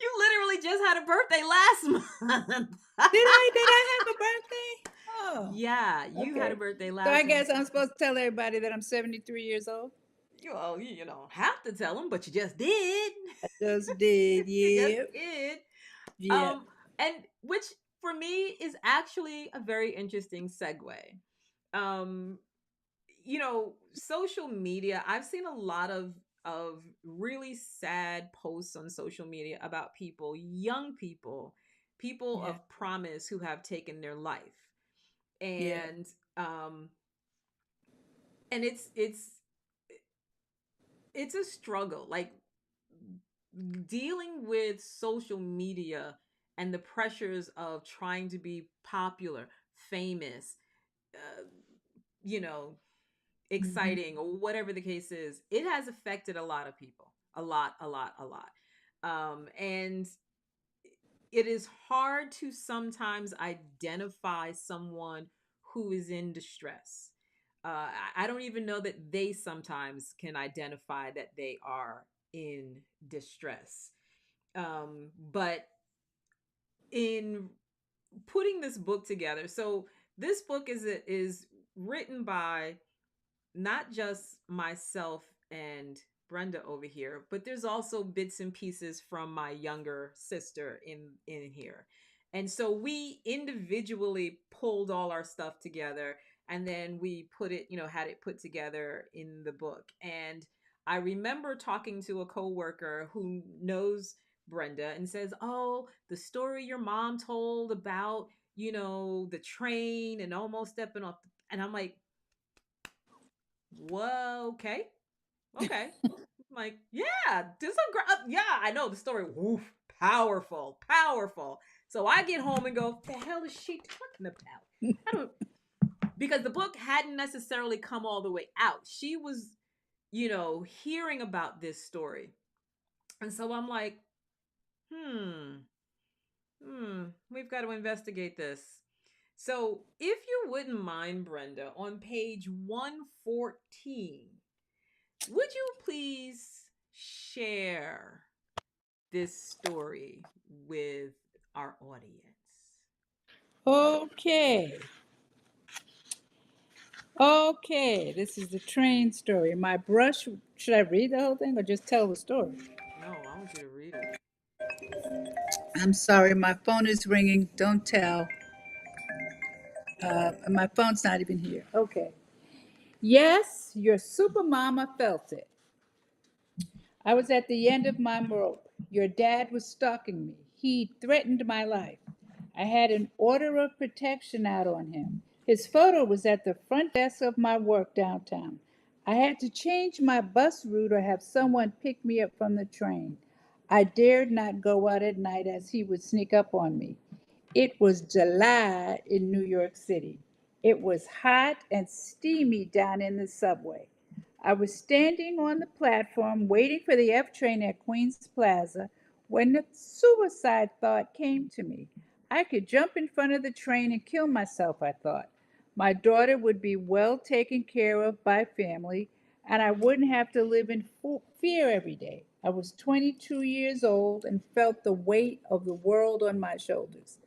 You literally just had a birthday last month. Did I have a birthday? Oh, Yeah, you had a okay. birthday So I last month. guess I'm supposed to tell everybody that I'm 73 years old. You don't have to tell them, but you just did. I just did, You just yeah. did. Yeah. Um, and which for me is actually a very interesting segue. Um, social media. I've seen a lot of really sad posts on social media about people, young people Yeah. of promise who have taken their life, Yeah. and um, and it's a struggle. Like dealing with social media and the pressures of trying to be popular, famous, uh, you know, Hmm. exciting, or whatever the case is, it has affected a lot of people. A lot, a lot, a lot. And it is hard to sometimes identify someone who is in distress. I don't even know that they sometimes can identify that they are in distress. But in putting this book together, so this book is written by not just myself and Brenda over here, but there's also bits and pieces from my younger sister in here. And so we individually pulled all our stuff together, and then we put it, had it put together in the book. And I remember talking to a coworker who knows Brenda and says, "Oh, the story your mom told about, the train and almost stepping off." And I'm like, whoa, okay, okay. I'm like, yeah, yeah, I know the story. Woof, powerful, powerful. So I get home and go, the hell is she talking about? I don't, because the book hadn't necessarily come all the way out. She was, hearing about this story, and so I'm like, hmm, we've got to investigate this. So, if you wouldn't mind, Brenda, on page 114, would you please share this story with our audience? Okay. Okay. This is the train story. My brush. Should I read the whole thing or just tell the story? No, I want you to read it. I'm sorry. My phone is ringing. Don't tell. My phone's not even here. Okay. Yes, your super mama felt it. I was at the end of my rope. Your dad was stalking me. He threatened my life. I had an order of protection out on him. His photo was at the front desk of my work downtown. I had to change my bus route or have someone pick me up from the train. I dared not go out at night as he would sneak up on me. It was July in New York City. It was hot and steamy down in the subway. I was standing on the platform waiting for the F train at Queens Plaza when the suicide thought came to me. I could jump in front of the train and kill myself, I thought. My daughter would be well taken care of by family, and I wouldn't have to live in fear every day. I was 22 years old and felt the weight of the world on my shoulders.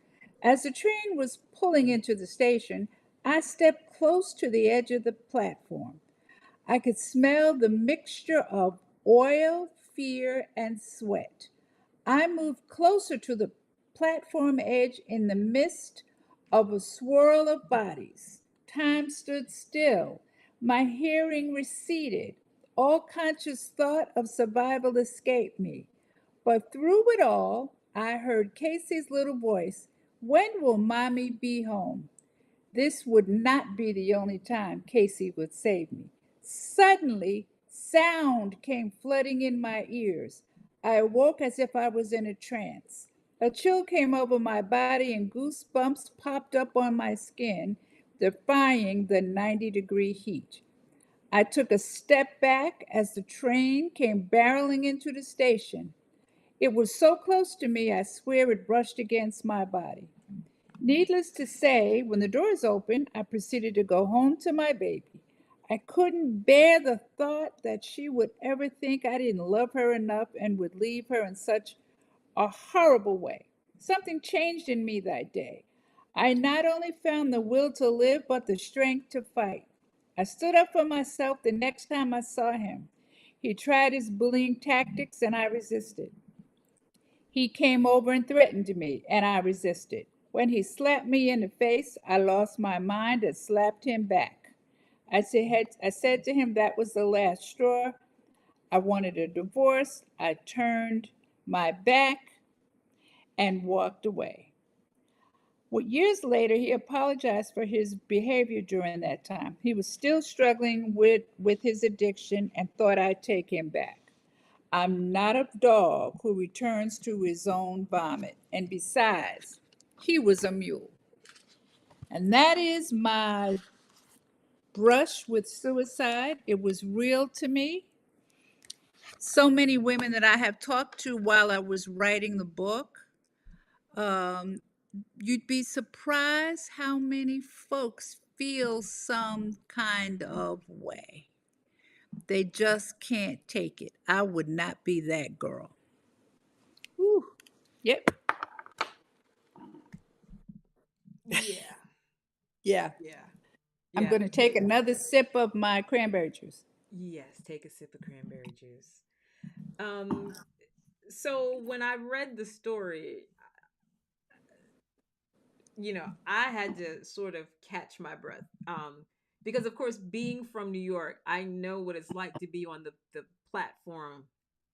As the train was pulling into the station, I stepped close to the edge of the platform. I could smell the mixture of oil, fear, and sweat. I moved closer to the platform edge in the midst of a swirl of bodies. Time stood still. My hearing receded. All conscious thought of survival escaped me. But through it all, I heard Casey's little voice. When will mommy be home? This would not be the only time Casey would save me. Suddenly, sound came flooding in my ears. I awoke as if I was in a trance. A chill came over my body and goosebumps popped up on my skin, defying the 90-degree heat. I took a step back as the train came barreling into the station. It was so close to me, I swear it brushed against my body. Needless to say, when the doors opened, I proceeded to go home to my baby. I couldn't bear the thought that she would ever think I didn't love her enough and would leave her in such a horrible way. Something changed in me that day. I not only found the will to live, but the strength to fight. I stood up for myself the next time I saw him. He tried his bullying tactics, and I resisted. He came over and threatened me, and I resisted. When he slapped me in the face, I lost my mind and slapped him back. I said to him that was the last straw. I wanted a divorce. I turned my back and walked away. Well, years later, he apologized for his behavior during that time. He was still struggling with his addiction and thought I'd take him back. I'm not a dog who returns to his own vomit. And besides, he was a mule. And that is my brush with suicide. It was real to me. So many women that I have talked to while I was writing the book, um, you'd be surprised how many folks feel some kind of way. They just can't take it. I would not be that girl. Whew. Yep. Yeah. Yeah. Yeah. I'm Yeah. going to take another sip of my cranberry juice. Yes, take a sip of cranberry juice. Um, so when I read the story, I had to sort of catch my breath. Because of course, being from New York, I know what it's like to be on the platform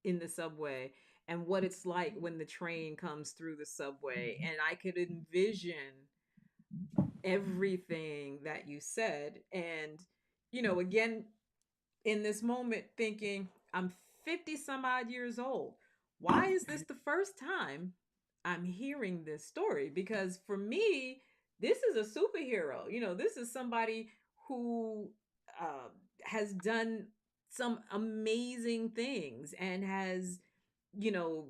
in the subway and what it's like when the train comes through the subway. And I could envision everything that you said. And, again, in this moment thinking, I'm 50 some odd years old. Why is this the first time I'm hearing this story? Because for me, this is a superhero. This is somebody who uh, has done some amazing things and has, you know,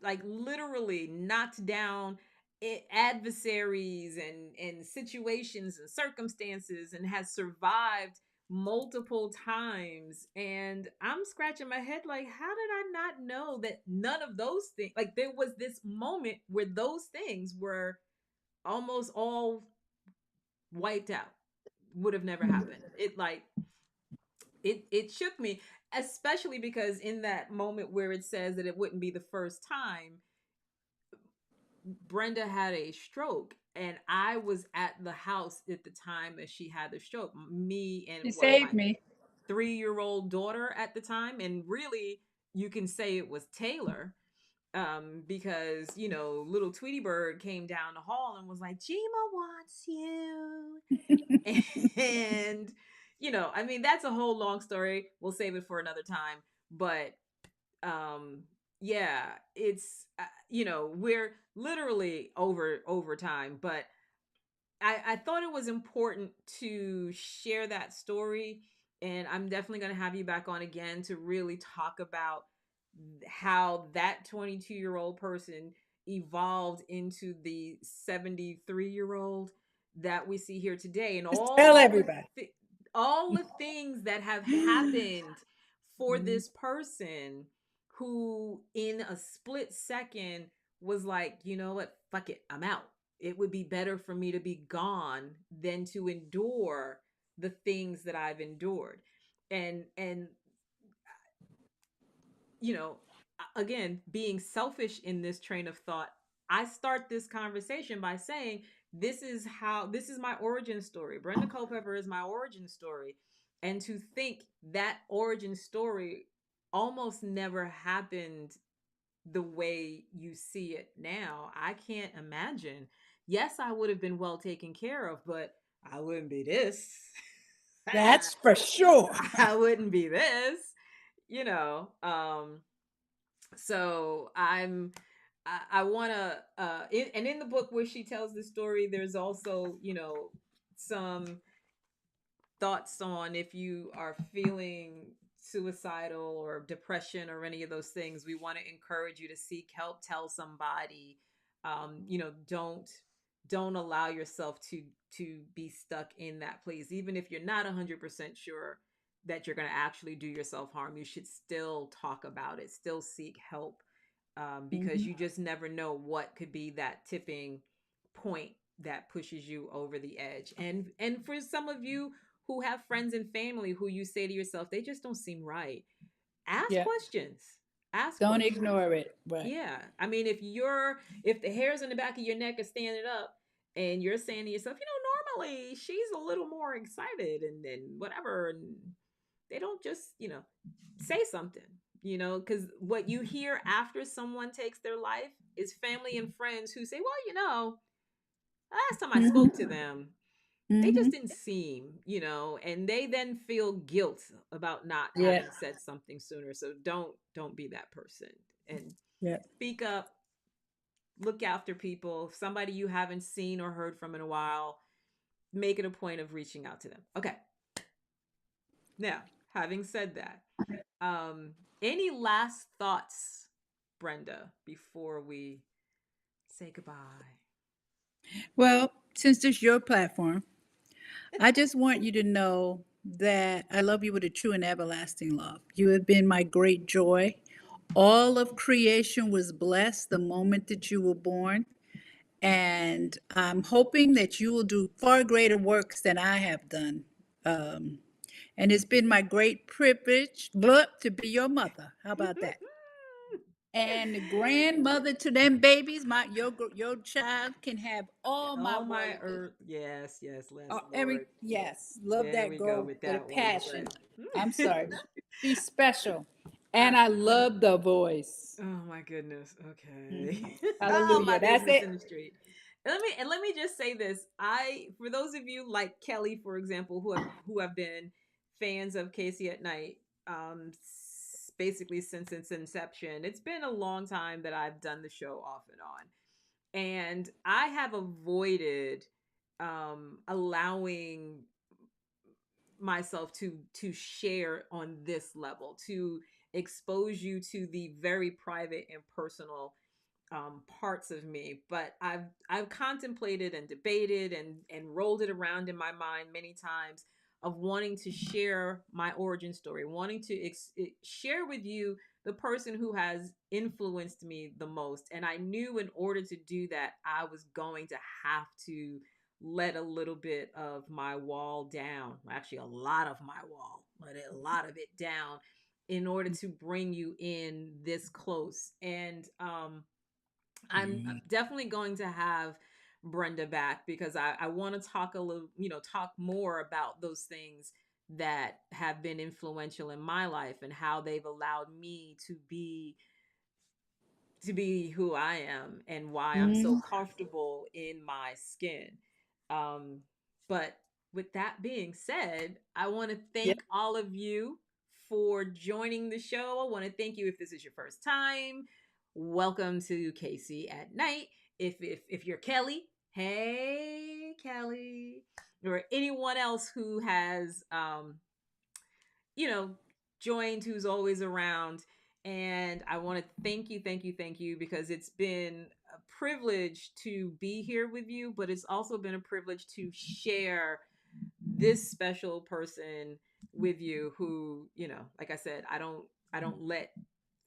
like literally knocked down adversaries and situations and circumstances and has survived multiple times. And I'm scratching my head like, how did I not know that none of those things, like there was this moment where those things were almost all wiped out, would have never happened. It shook me, especially because in that moment where it says that it wouldn't be the first time, Brenda had a stroke, and I was at the house at the time that she had the stroke. Me and She what, saved my me. 3-year-old daughter at the time. And really, you can say it was Taylor, because little Tweety Bird came down the hall and was like, Gima wants you. And I mean, that's a whole long story. We'll save it for another time. But um yeah, it's we're literally over time, but I thought it was important to share that story. And I'm definitely going to have you back on again to really talk about how that 22-year-old person evolved into the 73-year-old that we see here today, and Just tell everybody. all the things that have happened for this person who in a split second was like, you know what, fuck it, I'm out. It would be better for me to be gone than to endure the things that I've endured. And you know again, being selfish in this train of thought, I start this conversation by saying, this is my origin story. Brenda Culpepper is my origin story. And to think that origin story almost never happened the way you see it now, I can't imagine. Yes, I would have been well taken care of, but I wouldn't be this. That's for sure. I wouldn't be this, you know. So I want to and in the book where she tells the story, there's also, you know, some thoughts on if you are feeling suicidal or depression or any of those things. We want to encourage you to seek help, tell somebody. You know, don't allow yourself to be stuck in that place, even if you're not 100% sure that you're going to actually do yourself harm. You should still talk about it, still seek help, because Mhm. you just never know what could be that tipping point that pushes you over the edge. And for some of you who have friends and family who you say to yourself, they just don't seem right, ask Yeah. questions. Ask Don't questions. ignore it. Right. Yeah. I mean, if the hairs on the back of your neck are standing up and you're saying to yourself, you know, normally she's a little more excited and whatever, and they don't just, you know, say something, you know, because what you hear after someone takes their life is family and friends who say, well, you know, last time I spoke to Hmm. them, they just Hmm. didn't seem, you know, and they then feel guilt about not Yeah. having said something sooner. So don't be that person, and Yeah. speak up, look after people. If somebody you haven't seen or heard from in a while, make it a point of reaching out to them. Okay. Now, having said that, any last thoughts, Brenda, before we say goodbye? Well, since this is your platform, I just want you to know that I love you with a true and everlasting love. You have been my great joy. All of creation was blessed the moment that you were born. And I'm hoping that you will do far greater works than I have done. Um, and it's been my great privilege to be your mother. How about that? And the grandmother to them babies. Your child can have all my All my royalty. earth. Yes, yes, yes, Every Lord. yes, love There that we go girl with with a that one. passion. I'm Okay. sorry, she's special, and I, I love the voice. oh my goodness. Okay. Mhm. Oh, my Hallelujah. That's business it. in the street. Let me just say this. For those of you like Kelly, for example, who have been fans of Casey at Night, basically since its inception. It's been a long time that I've done the show off and on. And I have avoided allowing myself to share on this level, to expose you to the very private and personal parts of me. But I've contemplated and debated and rolled it around in my mind many times of wanting to share my origin story, wanting to share with you the person who has influenced me the most. And I knew in order to do that, I was going to have to let a little bit of my wall down. Actually, a lot of my wall, let a lot of it down in order to bring you in this close. And I'm definitely going to have Brenda back because I want to talk a little, you know, talk more about those things that have been influential in my life and how they've allowed me to be who I am and why I'm so Mhm. comfortable in my skin. Um, but with that being said, I want to Yeah. thank all of you for joining the show. I want to thank you if this is your first time. Welcome to Casey at Night. If you're Kelly, hey Kelly, or anyone else who has you know, joined, who's always around. And I want to thank you, because it's been a privilege to be here with you, but it's also been a privilege to share this special person with you who, you know, like I said, I don't let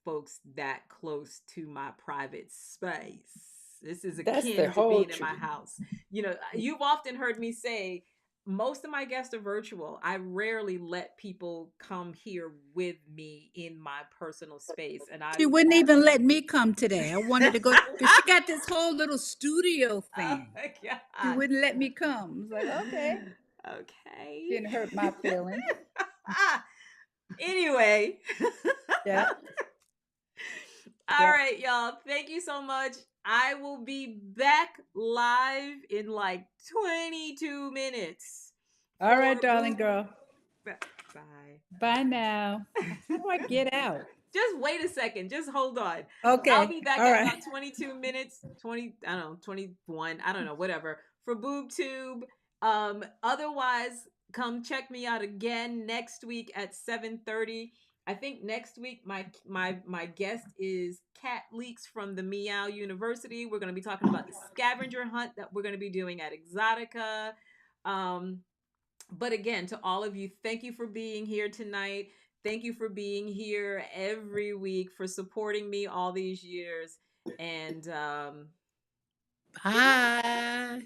folks that close to my private space. This is That's the akin to whole being in my truth. house. You know, you've often heard me say most of my guests are virtual. I rarely let people come here with me in my personal space. And I She wouldn't even let me come today. I wanted to go because she got this whole little studio Oh thing. my She God. wouldn't let me come. I was like, okay. Okay. Didn't hurt my feelings. Anyway. Yeah. All right, y'all. Thank you so much. I will be back live in like 22 minutes. All right, for darling Boo- girl. Bye. Bye now. How do I get out? Just wait a second. Just hold on. I'll Okay. be back All at right. about 22 minutes, 20, I don't know, 21, I don't know, whatever, for BoobTube. Otherwise, come check me out again next week at 7:30. I think next week my guest is Kat Leaks from the Meow University. We're going to be talking about the scavenger hunt that we're going to be doing at Exotica. But again, to all of you, thank you for being here tonight. Thank you for being here every week, for supporting me all these years. And Bye.